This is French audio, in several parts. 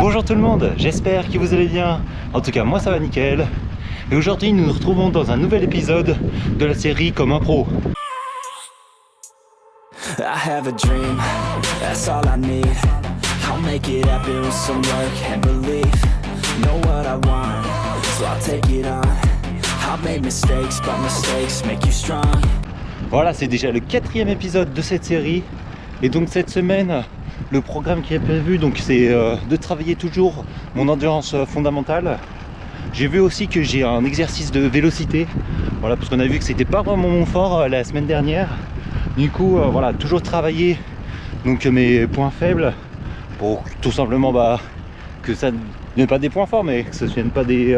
Bonjour tout le monde, j'espère que vous allez bien. En tout cas moi ça va nickel. Et aujourd'hui nous nous retrouvons dans un nouvel épisode de la série Comme un pro. I have a dream, that's all I need. I'll make it happen with some work and belief. Know what I want, so I'll take it on. I've made mistakes, but mistakes make you strong. Voilà, c'est déjà le 4e épisode de cette série. Et donc cette semaine, le programme qui est prévu, donc c'est de travailler toujours mon endurance fondamentale. J'ai vu aussi que j'ai un exercice de vélocité. Voilà, parce qu'on a vu que c'était pas vraiment mon fort la semaine dernière. Du coup, voilà, toujours travailler donc mes points faibles pour tout simplement que ça ne vienne pas des points forts, mais que ça ne vienne pas des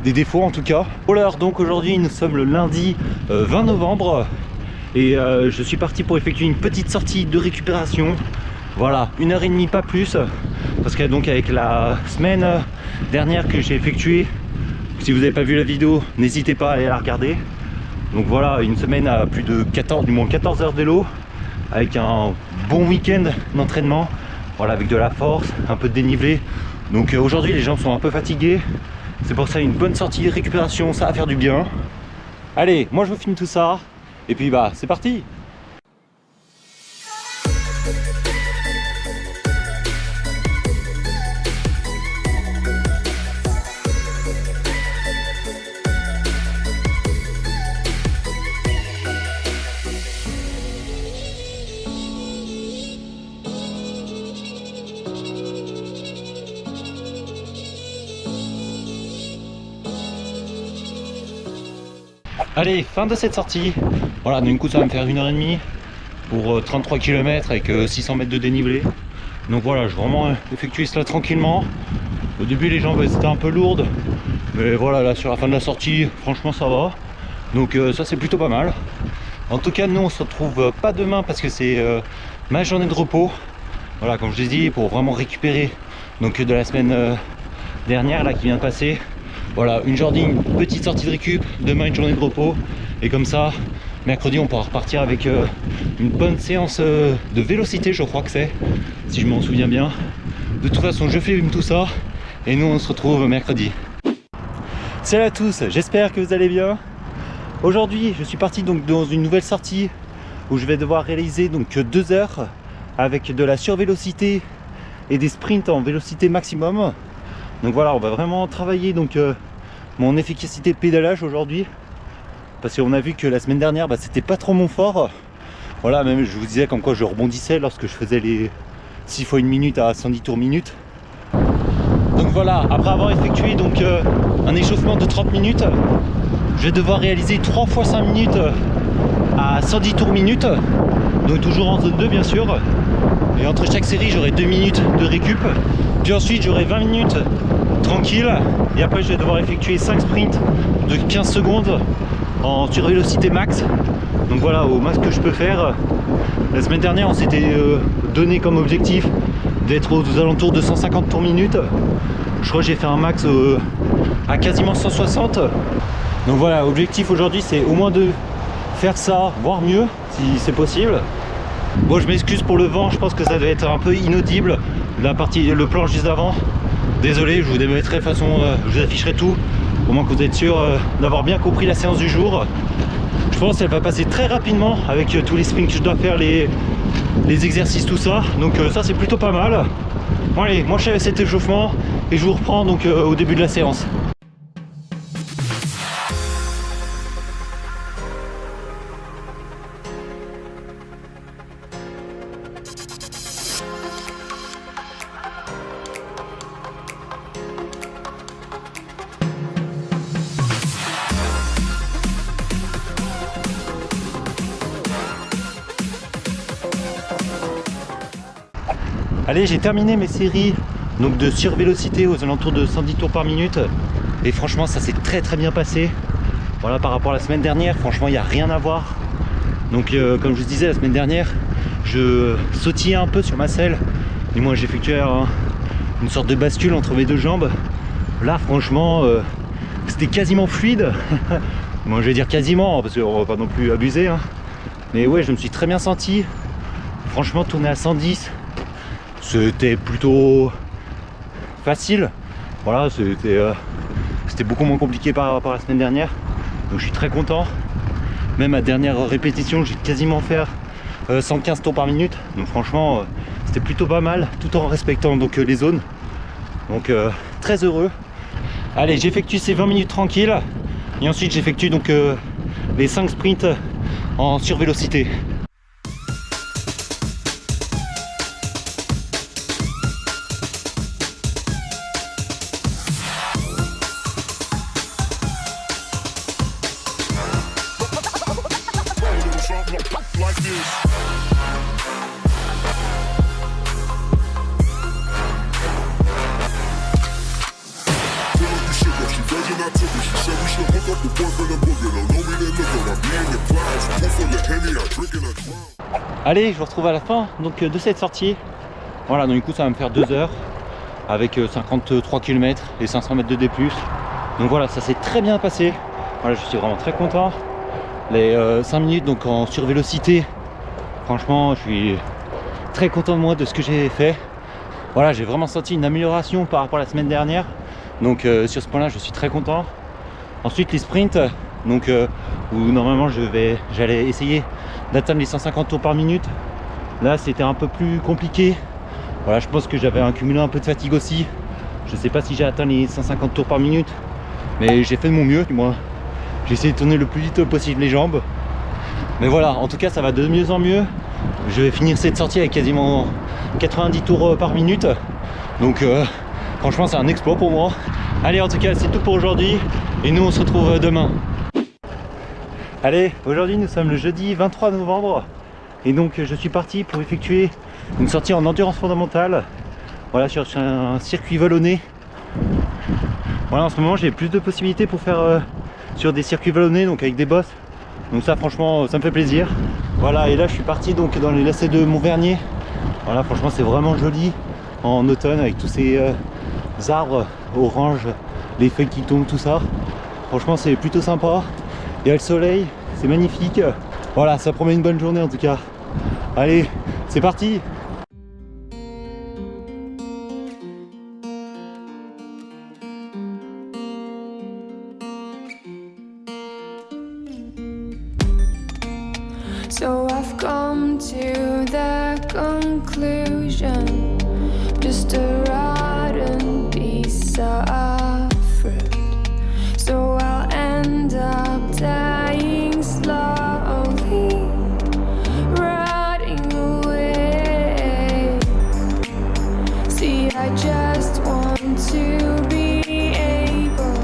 défauts en tout cas. Pour l'heure, donc aujourd'hui, nous sommes le lundi 20 novembre et je suis parti pour effectuer une petite sortie de récupération. Voilà, 1h30 pas plus, parce que donc avec la semaine dernière que j'ai effectuée, si vous n'avez pas vu la vidéo, n'hésitez pas à aller la regarder. Donc voilà, une semaine à plus de 14 heures de vélo, avec un bon week-end d'entraînement, voilà, avec de la force, un peu de dénivelé. Donc aujourd'hui les jambes sont un peu fatiguées, c'est pour ça une bonne sortie de récupération, ça va faire du bien. Allez, moi je vous filme tout ça, et puis c'est parti. Allez, fin de cette sortie. Voilà, d'un coup ça va me faire 1h30 pour 33 km avec 600 mètres de dénivelé. Donc voilà, je vais vraiment effectuer cela tranquillement. Au début les jambes étaient un peu lourdes, mais voilà, là sur la fin de la sortie, franchement ça va. Donc ça c'est plutôt pas mal. En tout cas, nous on se retrouve pas demain parce que c'est ma journée de repos. Voilà, comme je l'ai dit, pour vraiment récupérer donc de la semaine dernière là qui vient de passer. Voilà, une petite sortie de récup, demain une journée de repos, et comme ça, mercredi on pourra repartir avec une bonne séance de vélocité, je crois que c'est, si je m'en souviens bien. De toute façon, je filme tout ça, et nous on se retrouve mercredi. Salut à tous, j'espère que vous allez bien. Aujourd'hui, je suis parti donc dans une nouvelle sortie où je vais devoir réaliser donc 2 heures avec de la survélocité et des sprints en vélocité maximum. Donc voilà, on va vraiment travailler donc mon efficacité de pédalage aujourd'hui, parce qu'on a vu que la semaine dernière c'était pas trop mon fort. Voilà, même je vous disais comme quoi je rebondissais lorsque je faisais les 6 fois 1 minute à 110 tours minute. Donc voilà, après avoir effectué donc un échauffement de 30 minutes, je vais devoir réaliser 3 fois 5 minutes à 110 tours minute, donc toujours en zone 2 bien sûr. Et entre chaque série j'aurai 2 minutes de récup, puis ensuite j'aurai 20 minutes tranquille, et après je vais devoir effectuer 5 sprints de 15 secondes en survélocité max. Donc voilà, au max que je peux faire. La semaine dernière on s'était donné comme objectif d'être aux alentours de 150 tours minute. Je crois que j'ai fait un max à quasiment 160. Donc voilà, objectif aujourd'hui c'est au moins de faire ça, voire mieux si c'est possible. Bon, je m'excuse pour le vent, je pense que ça doit être un peu inaudible, le plan juste d'avant. Désolé, je vous démettrai de toute façon, je vous afficherai tout, au moins que vous êtes sûr d'avoir bien compris la séance du jour. Je pense qu'elle va passer très rapidement avec tous les sprints que je dois faire, les exercices, tout ça. Donc ça c'est plutôt pas mal. Bon allez, moi je fais cet échauffement et je vous reprends donc au début de la séance. Allez, j'ai terminé mes séries donc de survélocité aux alentours de 110 tours par minute, et franchement ça s'est très bien passé. Voilà, par rapport à la semaine dernière, franchement il n'y a rien à voir. Donc comme je vous disais, la semaine dernière je sautillais un peu sur ma selle, du moins j'effectuais une sorte de bascule entre mes deux jambes. Là franchement c'était quasiment fluide. Moi je vais dire quasiment parce qu'on va pas non plus abuser hein. Mais ouais, je me suis très bien senti. Franchement, tourner à 110, c'était plutôt facile. Voilà, c'était beaucoup moins compliqué par rapport à la semaine dernière. Donc je suis très content. Même à dernière répétition, j'ai quasiment fait 115 tours par minute. Donc franchement, c'était plutôt pas mal, tout en respectant donc les zones. Donc très heureux. Allez, j'effectue ces 20 minutes tranquilles. Et ensuite j'effectue donc les 5 sprints en survélocité. Allez, je vous retrouve à la fin donc, de cette sortie. Voilà, donc du coup ça va me faire 2 heures avec 53 km et 500 mètres de D+. Donc voilà, ça s'est très bien passé. Voilà, je suis vraiment très content. Les 5 minutes donc en survélocité, franchement je suis très content de moi, de ce que j'ai fait. Voilà, j'ai vraiment senti une amélioration par rapport à la semaine dernière. Donc sur ce point là je suis très content. Ensuite les sprints, donc où normalement j'allais essayer d'atteindre les 150 tours par minute. Là c'était un peu plus compliqué. Voilà, je pense que j'avais accumulé un peu de fatigue aussi. Je sais pas si j'ai atteint les 150 tours par minute, mais j'ai fait de mon mieux du moins. J'ai essayé de tourner le plus vite possible les jambes. Mais voilà, en tout cas ça va de mieux en mieux. Je vais finir cette sortie avec quasiment 90 tours par minute. Donc franchement c'est un exploit pour moi. Allez, en tout cas c'est tout pour aujourd'hui. Et nous on se retrouve demain. Allez, aujourd'hui nous sommes le jeudi 23 novembre. Et donc je suis parti pour effectuer une sortie en endurance fondamentale. Voilà, sur un circuit vallonné. Voilà, en ce moment j'ai plus de possibilités pour faire sur des circuits vallonnés, donc avec des bosses. Donc ça franchement ça me fait plaisir. Voilà, et là je suis parti donc dans les lacets de Montvernier. Voilà, franchement c'est vraiment joli en automne avec tous ces arbres orange, les feuilles qui tombent, tout ça. Franchement c'est plutôt sympa. Il y a le soleil, c'est magnifique. Voilà, ça promet une bonne journée en tout cas. Allez, c'est parti! So I've come to the conclusion, just a rotten piece of fruit. So I'll end up dying slowly, rotting away. See, I just want to be able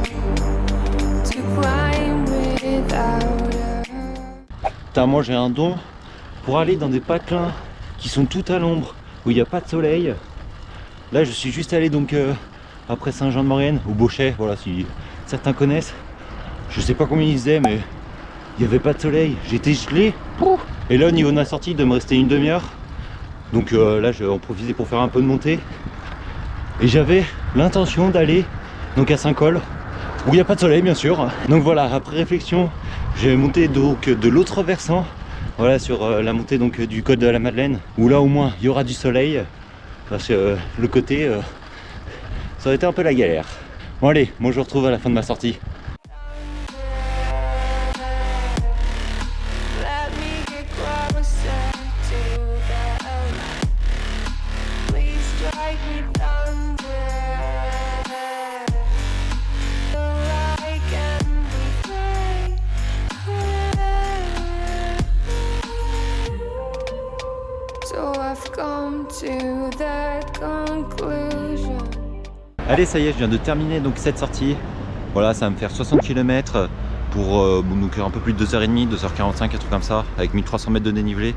to climb without a... Moi j'ai un don pour aller dans des patelins qui sont tout à l'ombre, où il n'y a pas de soleil. Là je suis juste allé donc après Saint-Jean-de-Maurienne, au Bauchet, voilà, si certains connaissent. Je sais pas combien il faisait, mais il n'y avait pas de soleil, j'étais gelé. Et là au niveau de ma sortie, il devait me rester une demi-heure. Donc là je vais en profiter pour faire un peu de montée. Et j'avais l'intention d'aller donc à Saint-Col, où il n'y a pas de soleil bien sûr. Donc voilà, après réflexion, j'ai monté donc de l'autre versant, voilà, sur la montée donc du col de la Madeleine, où là au moins il y aura du soleil, parce que le côté ça aurait été un peu la galère. Bon allez, moi je vous retrouve à la fin de ma sortie. Allez, ça y est, je viens de terminer donc cette sortie. Voilà, ça va me faire 60 km pour donc un peu plus de 2h30, 2h45, un truc comme ça, avec 1300 mètres de dénivelé.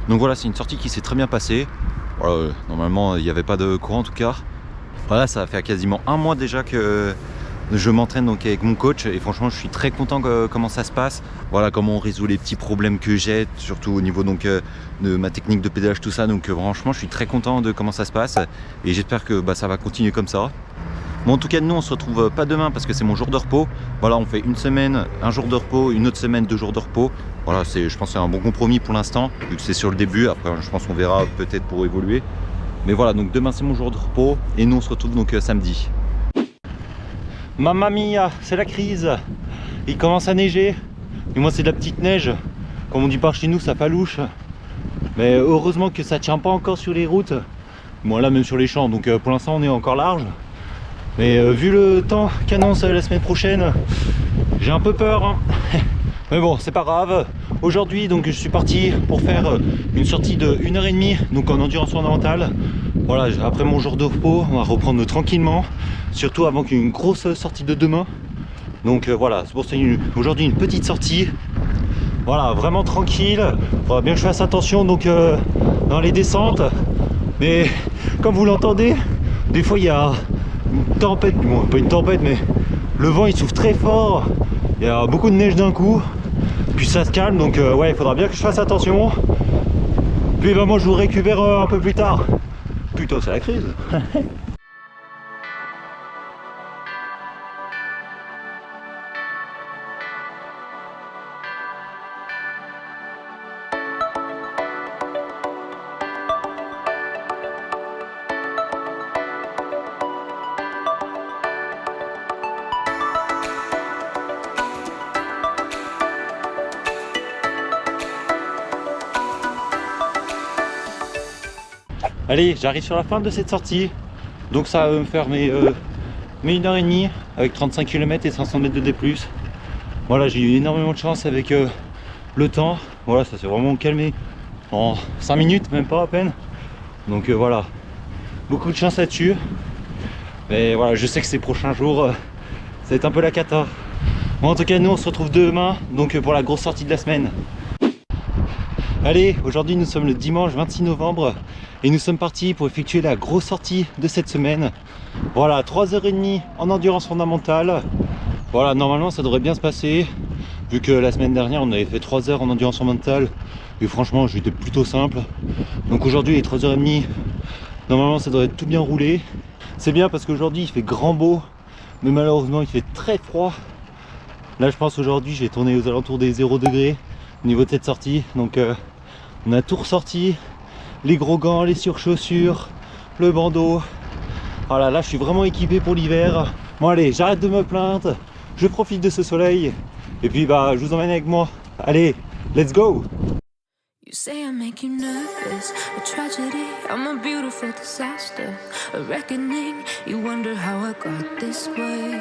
Donc voilà, c'est une sortie qui s'est très bien passée. Voilà, normalement il n'y avait pas de courant en tout cas. Voilà, ça va faire quasiment un mois déjà que je m'entraîne donc avec mon coach et franchement je suis très content comment ça se passe. Voilà, comment on résout les petits problèmes que j'ai, surtout au niveau donc de ma technique de pédalage, tout ça. Donc franchement je suis très content de comment ça se passe et j'espère que ça va continuer comme ça. Bon, en tout cas nous on se retrouve pas demain parce que c'est mon jour de repos. Voilà, on fait une semaine, un jour de repos, une autre semaine, 2 jours de repos. Voilà, je pense que c'est un bon compromis pour l'instant, vu que c'est sur le début. Après je pense qu'on verra peut-être pour évoluer. Mais voilà, donc demain c'est mon jour de repos et nous on se retrouve donc samedi. Mamma mia, c'est la crise. Il commence à neiger. Et moi c'est de la petite neige. Comme on dit par chez nous, ça palouche. Mais heureusement que ça tient pas encore sur les routes. Bon là même sur les champs, donc pour l'instant on est encore large. Mais vu le temps qu'annonce la semaine prochaine, j'ai un peu peur hein. Mais bon, c'est pas grave. Aujourd'hui, donc, je suis parti pour faire une sortie de 1h30, donc en endurance fondamentale. Voilà, après mon jour de repos, on va reprendre tranquillement, surtout avant qu'une grosse sortie de demain. Donc voilà, c'est pour ça aujourd'hui une petite sortie. Voilà, vraiment tranquille. Il faudra bien que je fasse attention donc dans les descentes. Mais comme vous l'entendez, des fois il y a une tempête, bon pas une tempête, mais le vent il souffle très fort. Il y a beaucoup de neige d'un coup. Puis ça se calme, donc ouais, il faudra bien que je fasse attention. Puis bah, moi je vous récupère un peu plus tard. Putain, c'est la crise. Allez, j'arrive sur la fin de cette sortie. Donc ça va me faire mes 1h30 avec 35 km et 500 mètres de D+. Voilà, j'ai eu énormément de chance avec le temps. Voilà, ça s'est vraiment calmé en 5 minutes, même pas à peine. Donc voilà, beaucoup de chance là-dessus. Mais voilà, je sais que ces prochains jours, ça va être un peu la cata. Bon, en tout cas, nous on se retrouve demain donc pour la grosse sortie de la semaine. Allez, aujourd'hui nous sommes le dimanche 26 novembre et nous sommes partis pour effectuer la grosse sortie de cette semaine. Voilà, 3h30 en endurance fondamentale. Voilà, normalement ça devrait bien se passer, vu que la semaine dernière on avait fait 3 heures en endurance fondamentale et franchement j'étais plutôt simple. Donc aujourd'hui les 3h30, normalement ça devrait tout bien rouler. C'est bien parce qu'aujourd'hui il fait grand beau, mais malheureusement il fait très froid. Là je pense aujourd'hui j'ai tourné aux alentours des 0 degrés au niveau de cette sortie, donc on a tout ressorti, les gros gants, les surchaussures, le bandeau. Voilà, là je suis vraiment équipé pour l'hiver. Bon allez, j'arrête de me plaindre, je profite de ce soleil et puis bah je vous emmène avec moi. Allez, let's go. You say I make you nervous, a tragedy, I'm a beautiful disaster, a reckoning, you wonder how I got this way.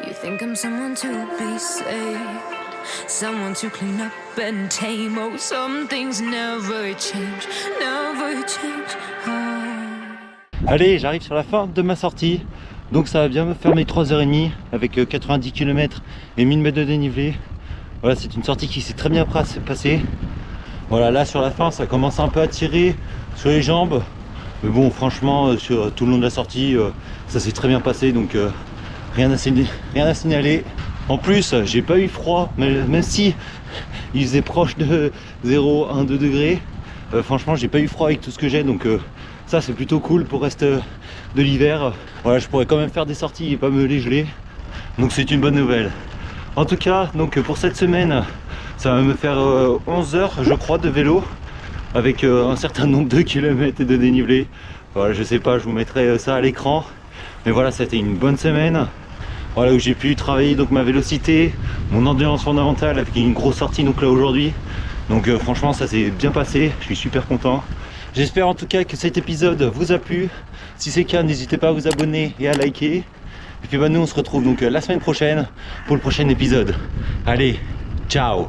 You think I'm someone to be saved, someone to clean up and tame. Oh, some things never change, never change. Oh. Allez, j'arrive sur la fin de ma sortie. Donc ça va bien me faire mes 3h30 avec 90 km et 1000 mètres de dénivelé. Voilà, c'est une sortie qui s'est très bien passée. Voilà, là sur la fin ça commence un peu à tirer sur les jambes. Mais bon, franchement, sur tout le long de la sortie, ça s'est très bien passé. Donc rien à signaler. En plus, j'ai pas eu froid, même si il faisait proche de 0, 1, 2 degrés. Franchement, j'ai pas eu froid avec tout ce que j'ai, donc ça c'est plutôt cool pour reste de l'hiver. Voilà, je pourrais quand même faire des sorties et pas me les geler. Donc c'est une bonne nouvelle. En tout cas, donc pour cette semaine, ça va me faire 11 heures, je crois, de vélo avec un certain nombre de kilomètres et de dénivelé. Voilà, je sais pas, je vous mettrai ça à l'écran. Mais voilà, c'était une bonne semaine. Voilà, où j'ai pu travailler donc ma vélocité, mon endurance fondamentale avec une grosse sortie donc là aujourd'hui. Donc franchement ça s'est bien passé, je suis super content. J'espère en tout cas que cet épisode vous a plu. Si c'est le cas, n'hésitez pas à vous abonner et à liker. Et puis bah, nous on se retrouve donc la semaine prochaine pour le prochain épisode. Allez, ciao.